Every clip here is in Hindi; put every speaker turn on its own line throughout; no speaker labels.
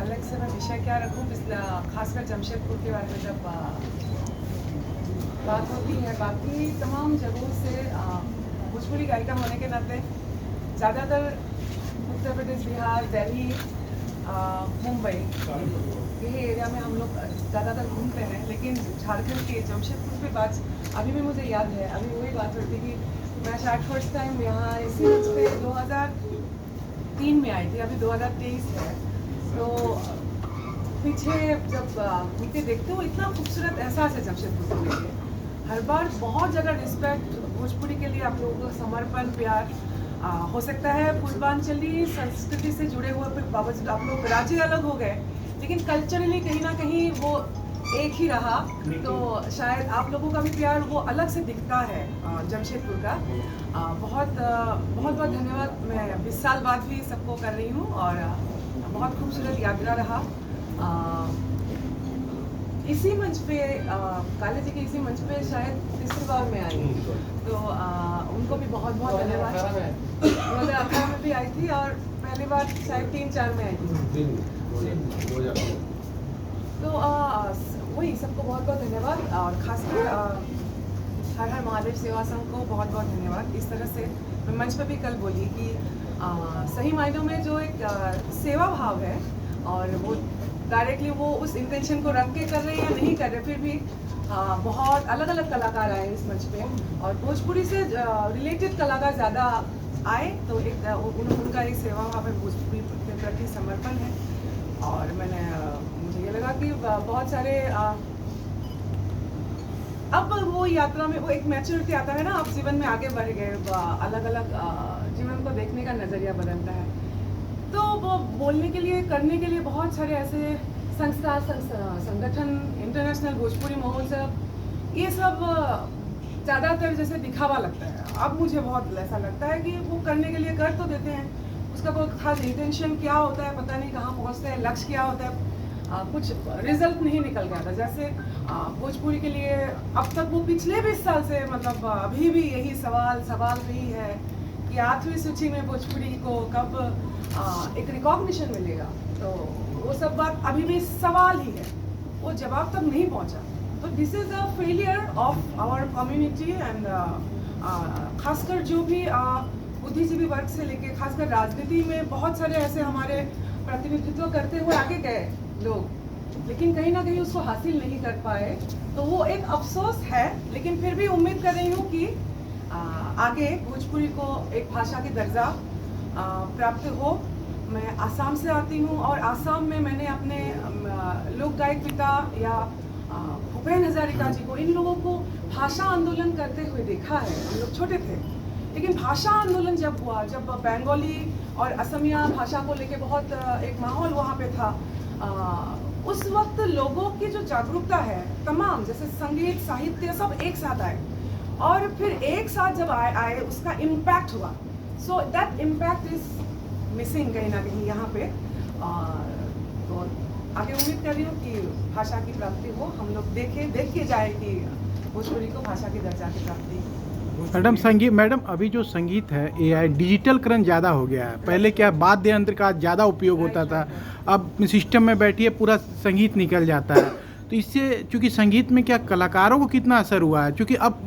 अलग से मैं विषय क्या रखूँ, खासकर जमशेदपुर के बारे में जब बात होती है, बाकी तमाम जगहों से भोजपुरी गायिका होने के नाते ज़्यादातर उत्तर प्रदेश, बिहार, दिल्ली, मुंबई यही एरिया में हम लोग ज़्यादातर घूमते हैं। लेकिन झारखंड के जमशेदपुर पे बात अभी भी मुझे याद है। अभी वही बात होती कि मैं शायद फर्स्ट टाइम यहाँ इसी मंच पे 2003 में आई थी, अभी 2023 है। तो पीछे जब घूमते देखते हो, इतना खूबसूरत एहसास है जमशेदपुर को लेके। हर बार बहुत जगह रिस्पेक्ट भोजपुरी के लिए, आप लोगों का समर्पण, प्यार। हो सकता है पूर्वांचली संस्कृति से जुड़े हुए फिर बावजूद आप लोग राज्य अलग हो गए, लेकिन कल्चरली कहीं ना कहीं वो एक ही रहा। तो शायद आप लोगों का भी प्यार वो अलग से दिखता है जमशेदपुर का। बहुत बहुत धन्यवाद। मैं 20 साल बाद भी सबको कर रही हूँ और बहुत खूबसूरत यात्रा रहा। इसी मंच पे काले जी के इसी मंच पे शायद तीसरी बार मैं आई, तो उनको भी बहुत बहुत धन्यवाद। 2018 में भी आई थी और पहली बार शायद 3-4 में आई थी। तो वही सबको बहुत बहुत धन्यवाद और खासकर हर हर महादेव सेवा संघ को बहुत बहुत धन्यवाद। इस तरह से मैं मंच पर भी कल बोली कि सही मायनों में जो एक सेवा भाव है, और वो डायरेक्टली वो उस इंटेंशन को रख के कर रहे हैं या नहीं कर रहे, फिर भी बहुत अलग अलग कलाकार आए इस मंच पे और भोजपुरी से रिलेटेड कलाकार ज़्यादा आए। तो एक उनका एक सेवा भाव है, भोजपुरी के प्रति समर्पण है। और मुझे ये लगा कि बहुत सारे अब वो यात्रा में वो एक मैच्योरिटी आता है ना, आप जीवन में आगे बढ़ गए, अलग अलग जीवन को देखने का नज़रिया बदलता है। तो वो बोलने के लिए, करने के लिए बहुत सारे ऐसे संस्था, संगठन, इंटरनेशनल भोजपुरी महोत्सव, ये सब ज़्यादातर जैसे दिखावा लगता है। अब मुझे बहुत ऐसा लगता है कि वो करने के लिए कर तो देते हैं, उसका कोई खास इंटेंशन क्या होता है पता नहीं, कहाँ पहुँचते हैं, लक्ष्य क्या होता है, कुछ रिजल्ट नहीं निकल गया था। जैसे भोजपुरी के लिए अब तक वो पिछले 20 साल से, मतलब अभी भी यही सवाल वही है कि 8वीं सूची में भोजपुरी को कब एक रिकॉग्निशन मिलेगा। तो वो सब बात अभी भी सवाल ही है, वो जवाब तक नहीं पहुंचा। तो this is a failure of our community and खासकर जो भी बुद्धिजीवी वर्ग से लेके खासकर राजनीति में बहुत सारे ऐसे हमारे प्रतिनिधित्व करते हुए आगे गए लोग, लेकिन कहीं ना कहीं उसको हासिल नहीं कर पाए। तो वो एक अफसोस है, लेकिन फिर भी उम्मीद कर रही हूँ कि आगे भोजपुरी को एक भाषा की दर्जा प्राप्त हो। मैं आसाम से आती हूँ और आसाम में मैंने अपने लोक गायक पिता या भूपेन हजारिका जी को, इन लोगों को भाषा आंदोलन करते हुए देखा है। हम लोग छोटे थे, लेकिन भाषा आंदोलन जब हुआ, जब बंगाली और असमिया भाषा को लेके बहुत एक माहौल वहाँ पे था, उस वक्त लोगों की जो जागरूकता है, तमाम जैसे संगीत, साहित्य सब एक साथ आए और फिर एक साथ जब आए उसका इम्पैक्ट हुआ। So that impact is missing कहीं ना कहीं यहाँ पे। तो आगे उम्मीद कर रही हूँ कि भाषा की प्राप्ति हो, हम लोग देख के जाए कि भोजपुरी को भाषा की दर्जा की प्राप्ति।
मैडम अभी जो संगीत है AI डिजिटलकरण ज़्यादा हो गया है। पहले क्या वाद्य यंत्र का ज़्यादा उपयोग होता था, अब सिस्टम में बैठिए पूरा संगीत निकल जाता है। तो इससे चूँकि संगीत में क्या कलाकारों को कितना असर हुआ है, चूँकि अब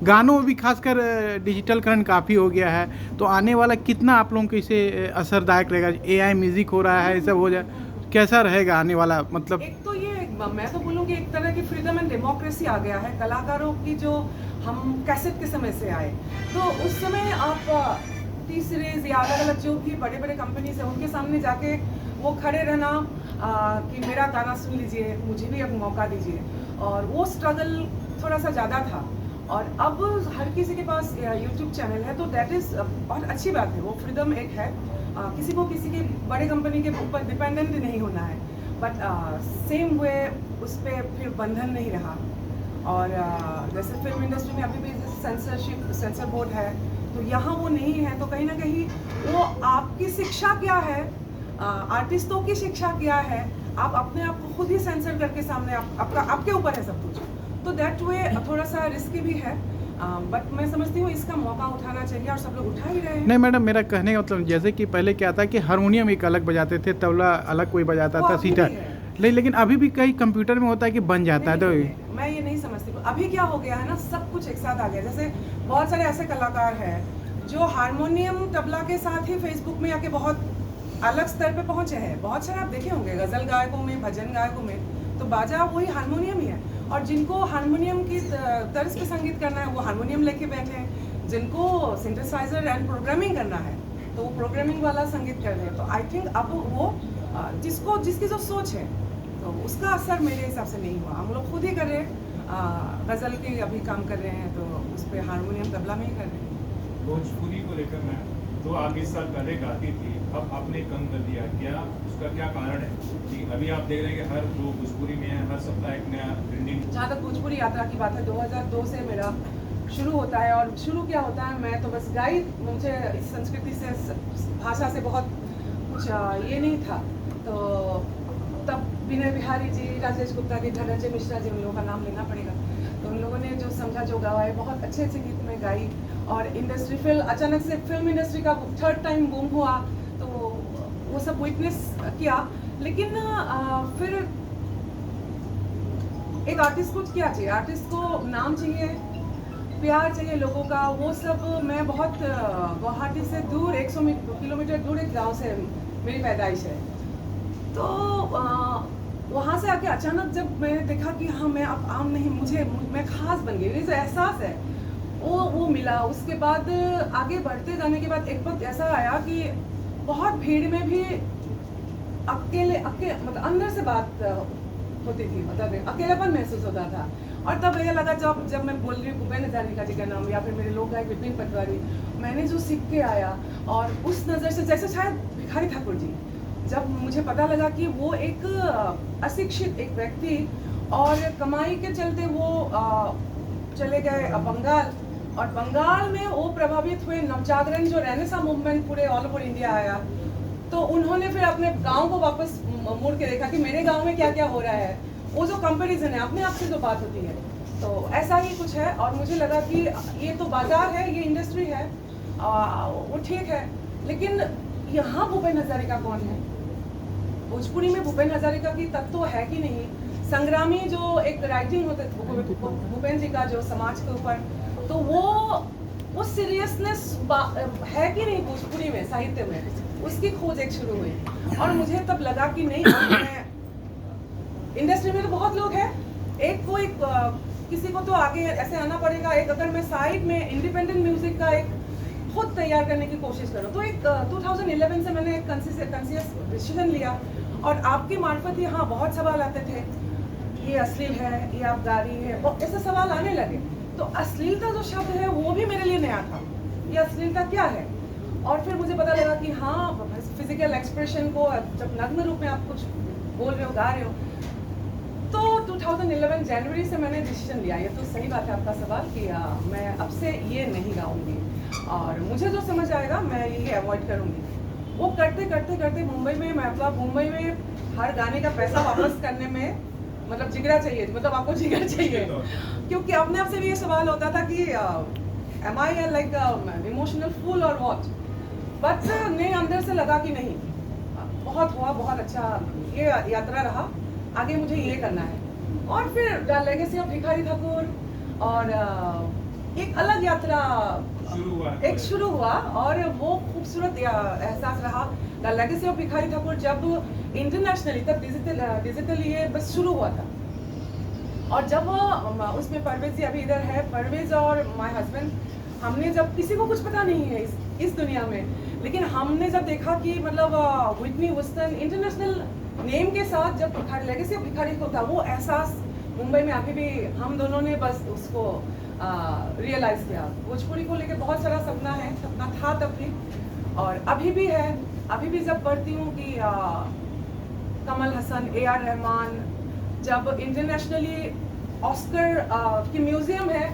गानों में भी खासकर डिजिटलकरण काफ़ी हो गया है, तो आने वाला कितना आप लोगों को इसे असरदायक रहेगा? AI म्यूज़िक हो रहा है, ये सब हो जाए, कैसा रहेगा आने वाला? मतलब
एक तो ये मैं तो बोलूँगी एक तरह की फ्रीडम एंड डेमोक्रेसी आ गया है कलाकारों की, जो हम कैसेट के समय से आए। तो उस समय आप टी-सीरीज या अलग अलग जो भी बड़े बड़े कंपनीज हैं उनके सामने जाके वो खड़े रहना कि मेरा गाना सुन लीजिए, मुझे भी अब मौका दीजिए, और वो स्ट्रगल थोड़ा सा ज़्यादा था। और अब हर किसी के पास यूट्यूब चैनल है, तो दैट इज़ बहुत अच्छी बात है, वो फ्रीडम एक है। किसी को किसी के बड़े कंपनी के ऊपर डिपेंडेंट नहीं होना है, बट सेम वे उस पर फिर बंधन नहीं रहा। और जैसे फिल्म इंडस्ट्री में अभी भी सेंसर बोर्ड है, तो यहाँ वो नहीं है। तो कहीं ना कहीं वो आपकी शिक्षा क्या है, आर्टिस्टों की शिक्षा क्या है, आप अपने आप को खुद ही सेंसर करके सामने आपके ऊपर है सब कुछ। तो दैट वे थोड़ा सा रिस्की भी है, बट मैं समझती हूँ इसका मौका उठाना चाहिए और सब लोग उठा ही रहे हैं।
नहीं मैडम, मेरा कहने का मतलब जैसे कि पहले क्या था कि हारमोनियम एक अलग बजाते थे, तबला अलग कोई बजाता
वो
था,
अभी
सीटर,
भी है।
लेकिन अभी भी कई कंप्यूटर में होता है कि बन जाता है। तो
नहीं, मैं ये नहीं समझती। अभी क्या हो गया है ना, सब कुछ एक साथ आ गया। जैसे बहुत सारे ऐसे कलाकार हैं जो हारमोनियम तबला के साथ ही फेसबुक में आके बहुत अलग स्तर पे पहुंचे हैं। बहुत सारे आप देखे होंगे गजल गायकों में, भजन गायकों में, तो बाजा वही हारमोनियम ही है। और जिनको हारमोनियम की तर्ज पे संगीत करना है वो हारमोनियम लेके बैठे हैं, जिनको सिंथेसाइजर एंड प्रोग्रामिंग करना है तो वो प्रोग्रामिंग वाला संगीत कर रहे हैं। तो आई थिंक अब वो जिसकी जो सोच है तो उसका असर मेरे हिसाब से नहीं हुआ। हम लोग खुद ही कर रहे हैं, गज़ल की अभी काम कर रहे हैं तो उस पर हारमोनियम तबला में ही कर रहे हैं।
भोजपुरी को लेकर मैं तो आप इस साल पहले गाती थी, अब आपने कम कर दिया, क्या उसका क्या कारण है कि अभी आप देख रहे हैं कि हर जो भोजपुरी में है हर सप्ताह एक नया ट्रेंडिंग।
जहाँ तक भोजपुरी यात्रा की बात है, 2002 से मेरा शुरू होता है। और शुरू क्या होता है, मैं तो बस गाई, मुझे इस संस्कृति से, भाषा से बहुत कुछ ये नहीं था। तो तब विनय बिहारी जी, राजेश गुप्ता जी, धनंजय मिश्रा जी, उन लोगों का नाम लेना पड़ेगा। तो उन लोगों ने जो समझा, जो गवाए, बहुत अच्छे अच्छे गीत में गाई। और इंडस्ट्री अचानक से फिल्म इंडस्ट्री का थर्ड टाइम बूम हुआ तो वो सब विटनेस किया। लेकिन फिर एक आर्टिस्ट को क्या चाहिए, आर्टिस्ट को नाम चाहिए, प्यार चाहिए लोगों का। वो सब मैं बहुत गुवाहाटी से दूर 100 किलोमीटर दूर एक गांव से मेरी पैदाइश है। तो वहाँ से आके अचानक जब मैंने देखा कि हाँ मैं अब आम नहीं, मैं खास बन गई, जो एहसास है वो मिला। उसके बाद आगे बढ़ते जाने के बाद एक वक्त ऐसा आया कि बहुत भीड़ में भी अकेले मतलब अंदर से बात होती थी, मतलब अकेलापन महसूस होता था। और तब ये लगा जब मैं बोल रही हूँ भूपेन हजारिका जी का नाम या फिर मेरे लोग गायक विपिन पटवारी, मैंने जो सीख के आया और उस नज़र से, जैसे शायद भिखारी ठाकुर जी, जब मुझे पता लगा कि वो एक अशिक्षित एक व्यक्ति और कमाई के चलते वो चले गए बंगाल, और बंगाल में वो प्रभावित हुए, नवजागरण जो रेनेसा मूवमेंट पूरे ऑल ओवर इंडिया आया, तो उन्होंने फिर अपने गांव को वापस मुड़ के देखा कि मेरे गांव में क्या क्या हो रहा है। वो जो कंपैरिजन है अपने आप से जो बात होती है, तो ऐसा ही कुछ है। और मुझे लगा कि ये तो बाजार है, ये इंडस्ट्री है, वो ठीक है, लेकिन यहाँ भूपेन हजारिका कौन है? भोजपुरी में भूपेन हजारिका की तत्व है कि नहीं? संग्रामी जो एक राइटिंग होते भूपेन जी का जो समाज के ऊपर, तो वो सीरियसनेस है कि नहीं भोजपुरी में साहित्य में, उसकी खोज एक शुरू हुई। और मुझे तब लगा कि नहीं, मैं इंडस्ट्री में तो बहुत लोग हैं, किसी को तो आगे ऐसे आना पड़ेगा। एक अगर मैं साइड में इंडिपेंडेंट म्यूजिक का एक खुद तैयार करने की कोशिश करूँ, तो एक 2011 से मैंने एक कॉन्शियस डिसीजन लिया। और आपके मार्फत यहाँ बहुत सवाल आते थे, ये अश्लील है, ये आप गा रही है, ऐसे सवाल आने लगे। तो अश्लीलता जो शब्द है वो भी मेरे लिए नया था, ये अश्लीलता क्या है? और फिर मुझे पता लगा कि हाँ, फिजिकल एक्सप्रेशन को जब नग्न रूप में आप कुछ बोल रहे हो, गा रहे हो, तो 2011 जनवरी से मैंने डिसीजन लिया। ये तो सही बात है आपका सवाल कि मैं अब से ये नहीं गाऊंगी, और मुझे जो समझ आएगा मैं यही अवॉइड करूंगी। वो करते करते करते मुंबई में हर गाने का पैसा वापस करने में मतलब जिगरा चाहिए, मतलब आपको जिगर चाहिए, क्योंकि अपने आप से भी ये सवाल होता था कि am I like emotional fool और व्हाट। बट नहीं, अंदर से लगा कि नहीं, बहुत हुआ, बहुत अच्छा ये यात्रा रहा, आगे मुझे ये करना है। और फिर the legacy of Bhikhari Thakur और एक अलग यात्रा शुरू हुआ, और वो खूबसूरत एहसास रहा। The legacy of Bhikhari Thakur जब इंटरनेशनली, तब डिजिटली ये बस शुरू हुआ था। और जब उसमें परवेज जी अभी इधर है, परवेज और माय हस्बैंड, हमने जब, किसी को कुछ पता नहीं है इस दुनिया में, लेकिन हमने जब देखा कि मतलब व्हिटनी ह्यूस्टन इंटरनेशनल नेम के साथ जब लेगेसी ऑफ भिखारी को था, वो एहसास मुंबई में आके भी हम दोनों ने बस उसको रियलाइज किया। भोजपुरी को लेके बहुत सारा सपना था तब भी, और अभी भी है। अभी भी जब पढ़ती हूँ कि कमल हसन, AR रहमान, जब इंटरनेशनली ऑस्कर की म्यूजियम है,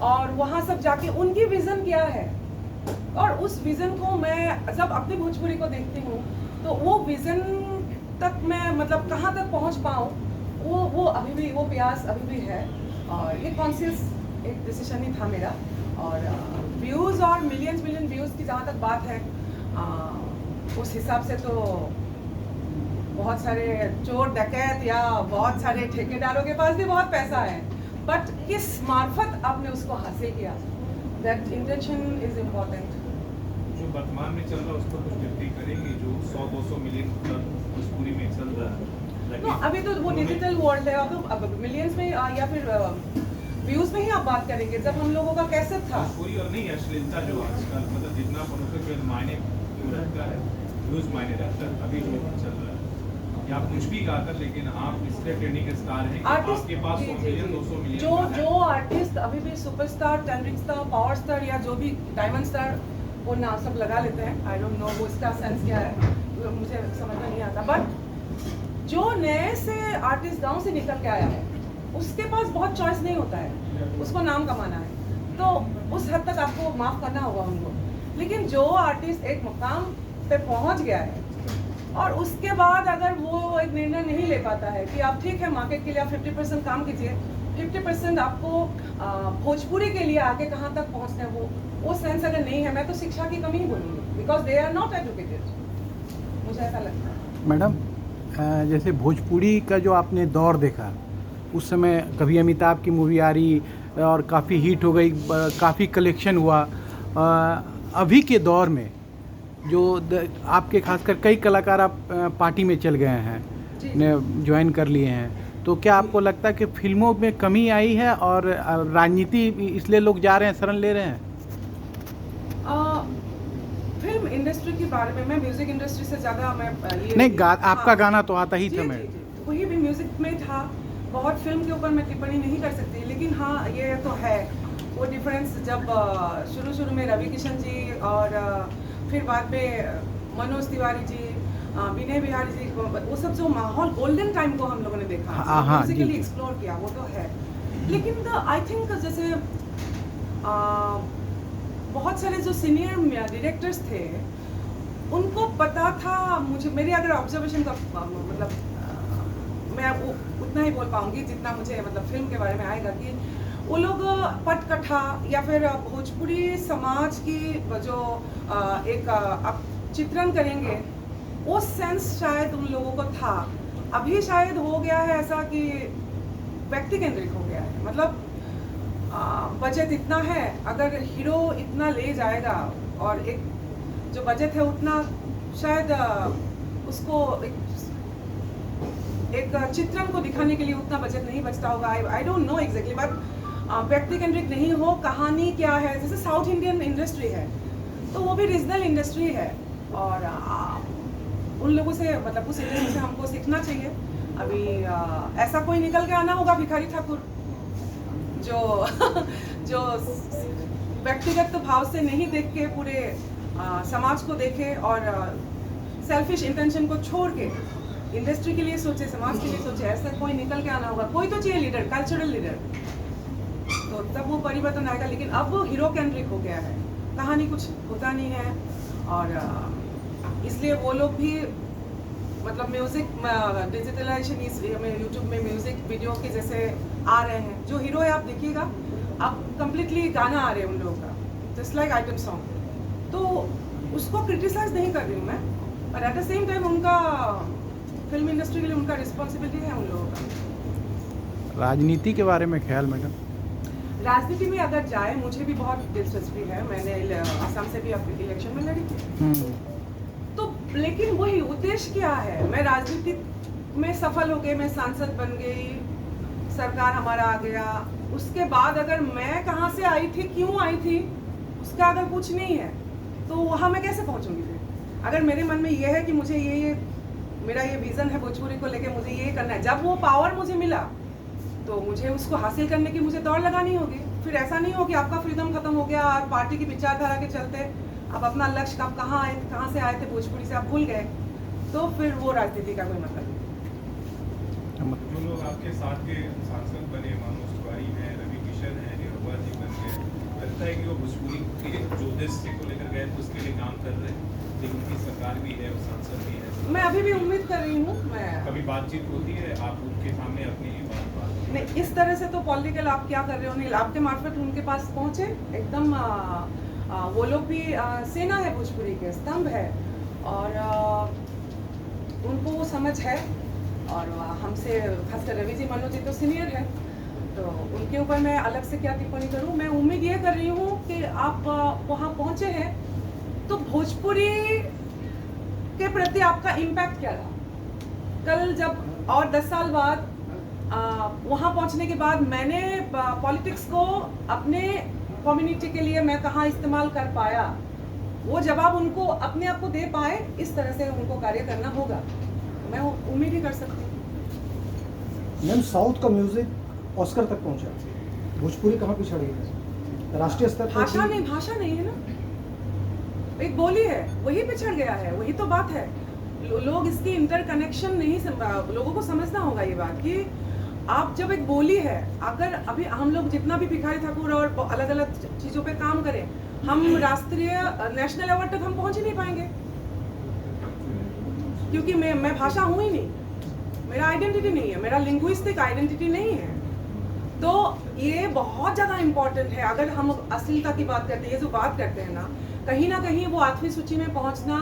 और वहाँ सब जाके उनकी विजन क्या है, और उस विजन को मैं जब अपनी भोजपुरी को देखती हूँ, तो वो विजन तक मैं मतलब कहाँ तक पहुँच पाऊँ, वो अभी भी, वो प्यास अभी भी है। और ये कॉन्शियस एक डिसीजन ही था मेरा। और व्यूज़ और मिलियन व्यूज़ की जहाँ तक बात है, उस हिसाब से तो बहुत सारे चोर डकैत या बहुत सारे ठेकेदारों के पास भी बहुत पैसा है, बट किस मार्फत आपने उसको हासिल किया, दैट इंटेंशन इज इम्पोर्टेंट।
जो वर्तमान में चल रहा है उस पर कुछ टिप्पणी करेंगे, जो 100-200 मिलियन भोजपुरी में चल रहा है?
no, अभी तो वो डिजिटल वर्ल्ड है, अब मिलियंस में या फिर व्यूज में ही आप बात करेंगे। जब हम लोगों का कैसे था
भोजपुरी और नहीं अश्लीलता जो आजकल मतलब जितना पनों के मायने क्यों रहता है, व्यूज मायने रहता है, अभी जो चल रहा है या आप कुछ भी गाकर, लेकिन आप इसलिए ट्रेंडिंग के स्टार हैं कि आपके पास 100 मिलियन 200 मिलियन
जो आर्टिस्ट अभी भी superstar, trending star, power star या जो भी डायमंड स्टार वो नाम सब लगा लेते हैं। आई डोंट नो वो इसका सेंस क्या है, तो मुझे समझ में नहीं आता। बट जो नए से आर्टिस्ट गांव से निकल के आया है उसके पास बहुत चॉइस नहीं होता है, उसको नाम कमाना है, तो उस हद तक आपको माफ़ करना होगा उनको। लेकिन जो आर्टिस्ट एक मुकाम पे पहुंच गया है और उसके बाद अगर वो एक निर्णय नहीं ले पाता है कि आप ठीक है मार्केट के लिए आप 50% काम कीजिए, 50% आपको भोजपुरी के लिए आगे कहाँ तक पहुँचना है, वो सेंस अगर नहीं है, मैं तो शिक्षा की कमी ही बोलूँगी, because they are not educated, मुझे ऐसा लगता है।
मैडम जैसे भोजपुरी का जो आपने दौर देखा, उस समय कभी अमिताभ की मूवी आ रही और काफ़ी हिट हो गई, काफ़ी कलेक्शन हुआ। अभी के दौर में जो आपके खासकर कई कलाकार आप पार्टी में चल गए हैं, ने ज्वाइन कर लिए हैं, तो क्या आपको लगता है कि फिल्मों में कमी आई है और राजनीति इसलिए लोग जा रहे हैं, शरण ले रहे हैं?
फिल्म इंडस्ट्री के बारे में, मैं म्यूजिक इंडस्ट्री से ज़्यादा मैं ये
नहीं आपका गाना तो आता ही था। मैं
वही भी म्यूजिक में था, बहुत फिल्म के ऊपर मैं टिप्पणी नहीं कर सकती, लेकिन हाँ ये तो है वो डिफरेंस जब शुरू में रवि किशन जी और फिर बाद में मनोज तिवारी जी, विनय बिहारी जी, वो सब जो माहौल गोल्डन टाइम को हम लोगों ने देखा, म्यूजिकली एक्सप्लोर किया, वो तो है। लेकिन आई थिंक जैसे बहुत सारे जो सीनियर डायरेक्टर्स थे उनको पता था, मुझे मेरी अगर ऑब्जर्वेशन का मतलब मैं वो उतना ही बोल पाऊंगी जितना मुझे मतलब फिल्म के बारे में आएगा, कि वो लोग पटकथा या फिर भोजपुरी समाज की जो एक आप चित्रण करेंगे, वो सेंस शायद उन लोगों को था। अभी शायद हो गया है ऐसा कि व्यक्ति केंद्रित हो गया है, मतलब बजट इतना है, अगर हीरो इतना ले जाएगा और एक जो बजट है उतना शायद उसको एक चित्रण को दिखाने के लिए उतना बजट नहीं बचता होगा। I don't know exactly, but व्यक्ति केंद्रित नहीं हो, कहानी क्या है, जैसे साउथ इंडियन इंडस्ट्री है तो वो भी रीजनल इंडस्ट्री है, और उन लोगों से मतलब उस इंडस्ट्री से हमको सीखना चाहिए। अभी ऐसा कोई निकल के आना होगा भिखारी ठाकुर जो व्यक्तिगत भाव से नहीं देख के पूरे समाज को देखे और सेल्फिश इंटेंशन को छोड़ के इंडस्ट्री के लिए सोचे, समाज के लिए सोचे, ऐसा कोई निकल के आना होगा। कोई तो चाहिए लीडर, कल्चरल लीडर, तो तब वो परिवर्तन आएगा। लेकिन अब वो हीरो केंद्रिक हो गया है, कहानी कुछ होता नहीं है, और इसलिए वो लोग भी मतलब म्यूजिक डिजिटलाइजेशन में यूट्यूब में म्यूजिक वीडियो के जैसे आ रहे हैं, जो हीरो है आप देखिएगा, अब कंप्लीटली गाना आ रहे हैं उन लोगों का, जस्ट लाइक आइटम सॉन्ग। तो उसको क्रिटिसाइज नहीं कर रही हूँ मैं, पर एट द सेम टाइम उनका फिल्म इंडस्ट्री के लिए उनका रिस्पॉन्सिबिलिटी है उन लोगों का।
राजनीति के बारे में ख्याल मैडम?
राजनीति में अगर जाए, मुझे भी बहुत दिलचस्पी है, मैंने असम से भी अपने इलेक्शन में लड़ी थी, तो लेकिन वही उद्देश्य क्या है, मैं राजनीति में सफल हो गई, मैं सांसद बन गई, सरकार हमारा आ गया, उसके बाद अगर मैं कहाँ से आई थी, क्यों आई थी, उसका अगर कुछ नहीं है तो वहाँ मैं कैसे पहुँचूंगी फिर? अगर मेरे मन में ये है कि मुझे ये मेरा ये विज़न है भोजपुरी को लेके, मुझे ये करना है, जब वो पावर मुझे मिला तो मुझे उसको हासिल करने की मुझे दौड़ लगानी होगी। फिर ऐसा नहीं हो कि आपका फ्रीडम खत्म हो गया और पार्टी की विचारधारा के चलते आप अपना लक्ष्य आप कहाँ से आए थे भोजपुरी से आप भूल गए, तो फिर वो राजनीति का कोई मतलब नहीं।
जो लोग आपके साथ के सांसद बने, मनोज तिवारी हैं, रवि किशन हैं, निरुपा जी बन गए, लगता है कि वो भोजपुरी के जो उद्देश्य को लेकर गए थे उसके लिए काम कर रहे हैं, लेकिन उनकी सरकार भी है और सांसद भी है।
मैं अभी भी उम्मीद कर रही हूँ। मैं
कभी बातचीत होती है, आप उनके सामने अपनी बात
नहीं, इस तरह से तो पॉलिटिकल आप क्या कर रहे हो, नहीं आपके मार्फत उनके पास पहुँचे एकदम। वो लोग भी सेना है, भोजपुरी के स्तंभ है, और उनको वो समझ है। और हमसे खासकर रवि जी, मनोज जी तो सीनियर है, तो उनके ऊपर मैं अलग से क्या टिप्पणी करूं। मैं उम्मीद ये कर रही हूं कि आप वहां पहुंचे हैं तो भोजपुरी के प्रति आपका इम्पैक्ट क्या रहा। कल जब और 10 साल बाद वहां पहुंचने के बाद मैंने पॉलिटिक्स को अपने कम्युनिटी के लिए मैं कहाँ इस्तेमाल कर पाया, वो जवाब उनको अपने आप को दे पाए, इस तरह से उनको कार्य करना होगा। मैं उम्मीद ही कर सकती हूँ।
मैम, साउथ का म्यूजिक ऑस्कर तक पहुंचा, भोजपुरी कहाँ पिछड़ गई है? राष्ट्रीय स्तर पर
भाषा नहीं है ना, एक बोली है, वही पिछड़ गया है, वही तो बात है। लोग इसकी इंटरकनेक्शन नहीं लोगों को समझना होगा ये बात कि आप जब एक बोली है, अगर अभी हम लोग जितना भी भिखारी ठाकुर और अलग अलग चीज़ों पे काम करें, हम राष्ट्रीय नेशनल अवार्ड तक हम पहुंच ही नहीं पाएंगे, क्योंकि मैं भाषा हूँ ही नहीं, मेरा आइडेंटिटी नहीं है, मेरा लिंग्विस्टिक आइडेंटिटी नहीं है। तो ये बहुत ज़्यादा इम्पोर्टेंट है। अगर हम अश्लीलता की बात करते हैं, ये जो बात करते हैं ना कहीं वो 8वीं सूची में पहुंचना,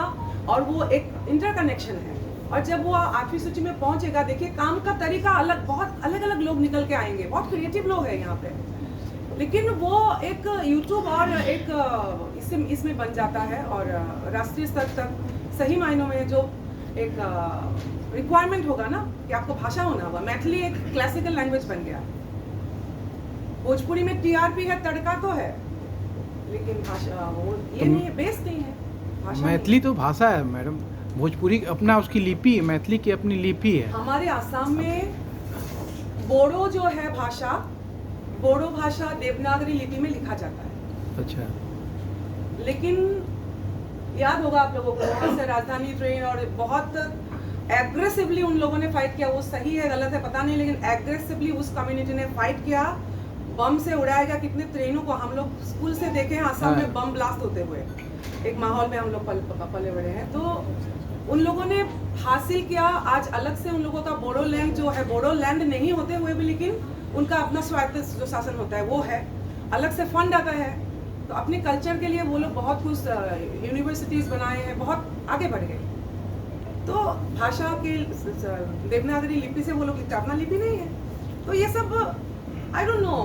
और वो एक इंटरकनेक्शन है। और जब वो 8वीं सूची में पहुंचेगा, देखिए काम का तरीका अलग, बहुत अलग अलग लोग निकल के आएंगे, बहुत क्रिएटिव लोग हैं यहाँ पे, लेकिन वो एक यूट्यूब और एक इसमें बन जाता है। और राष्ट्रीय स्तर तक सही मायनों में जो एक रिक्वायरमेंट होगा ना कि आपको भाषा होना होगा। मैथिली एक क्लासिकल लैंग्वेज बन गया, भोजपुरी में TRP है, तड़का तो है, लेकिन भाषा वो ये नहीं है, बेस नहीं है भाषा।
मैथिली तो भाषा है मैडम, भोजपुरी अपना उसकी लिपि है, मैथिली की अपनी लिपि है।
हमारे आसाम में बोडो जो है भाषा, बोडो भाषा देवनागरी लिपि में लिखा जाता है।
अच्छा,
लेकिन याद होगा आप लोगों को, वहाँ से राजधानी ट्रेन और बहुत एग्रेसिवली उन लोगों ने फाइट किया। वो सही है गलत है पता नहीं, लेकिन एग्रेसिवली उस कम्युनिटी ने फाइट किया। बम से उड़ाया गया कितने ट्रेनों को, हम लोग स्कूल से देखे हैं आसाम में बम ब्लास्ट होते हुए, एक माहौल में हम लोग पले बड़े हैं। तो उन लोगों ने हासिल किया। आज अलग से उन लोगों का बोडो लैंड जो है, बोडो लैंड नहीं होते हुए भी लेकिन उनका अपना स्वायत्त जो शासन होता है वो है, अलग से फंड आता है। तो अपने कल्चर के लिए वो लोग बहुत कुछ यूनिवर्सिटीज़ बनाए हैं, बहुत आगे बढ़ गए। तो भाषा के देवनागरी लिपि से वो लोग लिखते, अपना लिपि नहीं है। तो ये सब I don't know,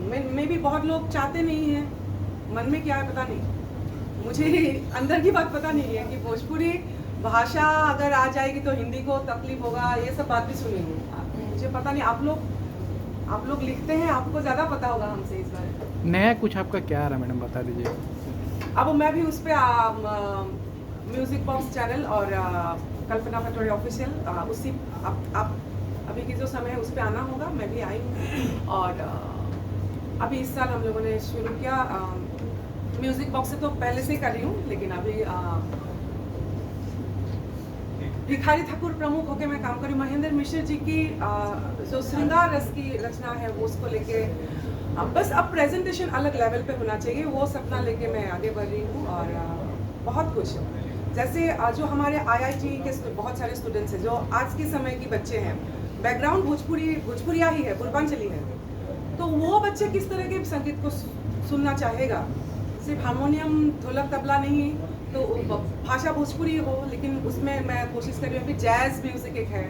may be बहुत लोग चाहते नहीं हैं, मन में क्या है पता नहीं, मुझे अंदर की बात पता नहीं है कि भोजपुरी भाषा अगर आ जाएगी तो हिंदी को तकलीफ होगा, ये सब बात भी सुनी है। मुझे पता नहीं, आप लोग लिखते हैं, आपको ज़्यादा पता होगा हमसे इस बारे में।
नया कुछ आपका क्या आ रहा है मैडम, बता दीजिए।
अब मैं भी उस पर म्यूजिक बॉक्स चैनल और कल्पना पटवारी ऑफिशियल उसी आप अभी की जो समय है उस पर आना होगा। मैं भी आई हूँ, और अभी इस साल हम लोगों ने शुरू किया म्यूजिक बॉक्स से, तो पहले से ही कर रही हूँ, लेकिन अभी भिखारी ठाकुर प्रमुख होकर मैं काम करी। महेंद्र मिश्र जी की जो श्रृंगार रस की रचना है वो उसको लेके बस अब प्रेजेंटेशन अलग लेवल पे होना चाहिए, वो सपना लेके मैं आगे बढ़ रही हूँ। और बहुत कुछ जैसे जो हमारे IIT के बहुत सारे स्टूडेंट्स हैं जो आज के समय के बच्चे हैं, बैकग्राउंड भोजपुरिया ही है, पूर्वांचली है, तो वो बच्चे किस तरह के संगीत को सुनना चाहेगा। सिर्फ हारमोनियम ढोलक तबला नहीं, तो भाषा भोजपुरी हो, लेकिन उसमें मैं कोशिश कर रही हूँ कि जैज़ म्यूज़िक एक है,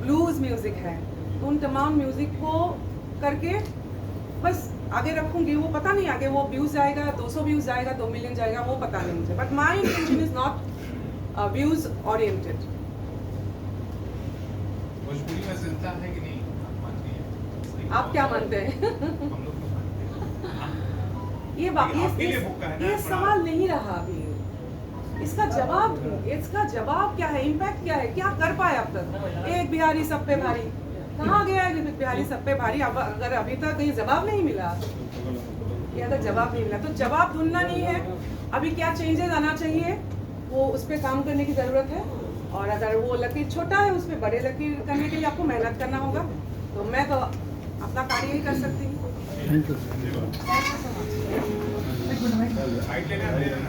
ब्लूज़ म्यूज़िक है, तो उन तमाम म्यूज़िक को करके बस आगे रखूँगी। वो पता नहीं आगे वो व्यूज़ जाएगा, 200 व्यूज़ जाएगा, 2 मिलियन जाएगा, वो पता नहीं मुझे, but my intention is not views oriented.
Bhojpuri में जिंदा है कि नहीं, आप मानती हैं?
आप क्या मानते हैं?
हम लोग तो मानते हैं।
ये सवाल नहीं रहा अभी, इसका जवाब क्या है, इम्पैक्ट क्या है, क्या कर पाए अब तक। एक बिहारी सब पे भारी, कहाँ गया है बिहारी सब पे भारी? अब अगर अभी तक कहीं जवाब नहीं मिला, ये अगर जवाब नहीं मिला तो जवाब ढूंढना नहीं है। अभी क्या चेंजेस आना चाहिए, वो उस पर काम करने की ज़रूरत है। और अगर वो लकीर छोटा है, उस पर बड़े लकीर करने के लिए आपको मेहनत करना होगा। तो मैं तो अपना कार्य ही कर सकती हूँ।
Thank you.
हाइट लेना